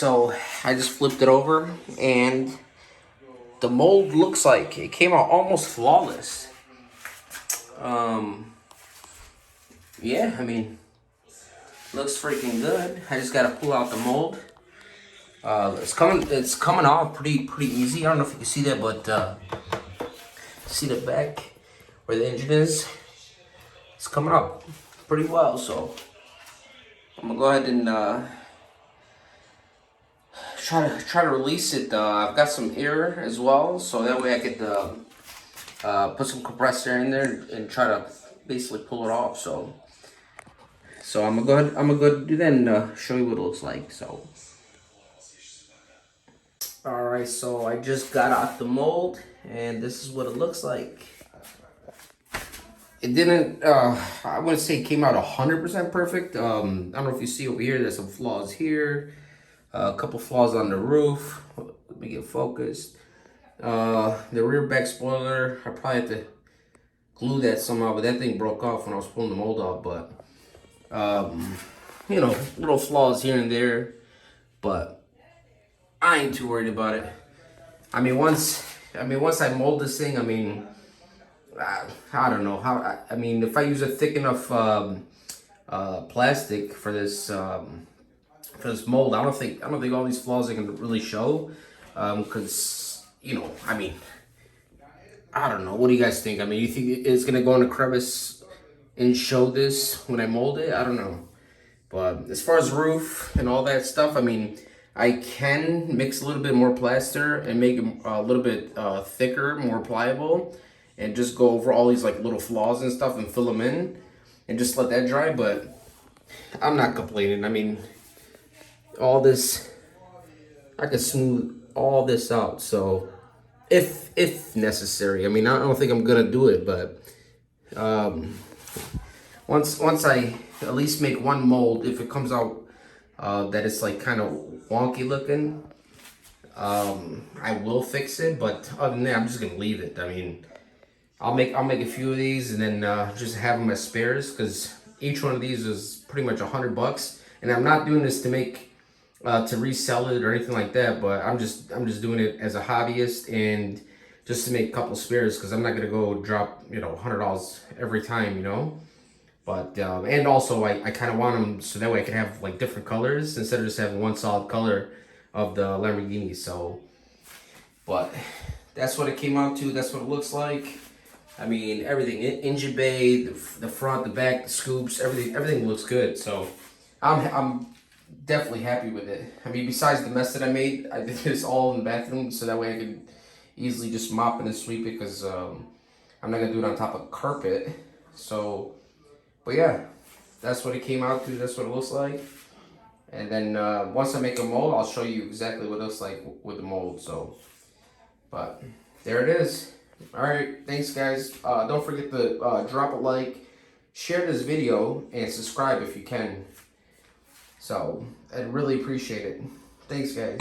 so I just flipped it over, and the mold looks like it came out almost flawless. Yeah, I mean, looks freaking good. I just gotta pull out the mold. It's coming off pretty easy. I don't know if you can see that, but see the back where the engine is. It's coming up pretty well. So I'm gonna go ahead and try to release it. I've got some air as well, so that way I could put some compressor in there and try to basically pull it off. So I'm gonna go ahead. I'm gonna go do that and show you what it looks like. So. Alright, so I just got out the mold, and this is what it looks like. It didn't, I wouldn't say it came out 100% perfect. I don't know if you see over here, there's some flaws here. A couple flaws on the roof. Let me get focused. The rear back spoiler, I probably had to glue that somehow, but that thing broke off when I was pulling the mold off. But, you know, little flaws here and there, but I ain't too worried about it. I mean, once I mold this thing, I mean, I don't know how. I mean, if I use a thick enough plastic for this mold, I don't think all these flaws are gonna really show. Because you know, I mean, I don't know. What do you guys think? I mean, you think it's gonna go in a crevice and show this when I mold it? I don't know. But as far as roof and all that stuff, I mean, I can mix a little bit more plaster and make it a little bit thicker, more pliable, and just go over all these like little flaws and stuff and fill them in and just let that dry. But I'm not complaining. I mean, all this, I can smooth all this out. So if necessary, I mean, I don't think I'm gonna do it, but once I at least make one mold, if it comes out that it's like kind of wonky looking, I will fix it. But other than that, I'm just gonna leave it. I mean, I'll make a few of these and then just have them as spares, because each one of these is pretty much $100. And I'm not doing this to make to resell it or anything like that, but I'm just doing it as a hobbyist and just to make a couple spares, because I'm not gonna go drop, you know, $100 every time, you know. But and also I kind of want them so that way I can have like different colors instead of just having one solid color of the Lamborghini. So, but that's what it came out to. That's what it looks like. I mean, everything, engine bay, the front, the back, the scoops, everything looks good. So I'm definitely happy with it. I mean, besides the mess that I made, I did this all in the bathroom so that way I could easily just mop it and sweep it, because I'm not gonna do it on top of carpet. So. But yeah, that's what it came out to. That's what it looks like. And then once I make a mold, I'll show you exactly what it looks like with the mold. So, but there it is. All right, thanks guys. Don't forget to drop a like, share this video, and subscribe if you can. So I'd really appreciate it. Thanks guys.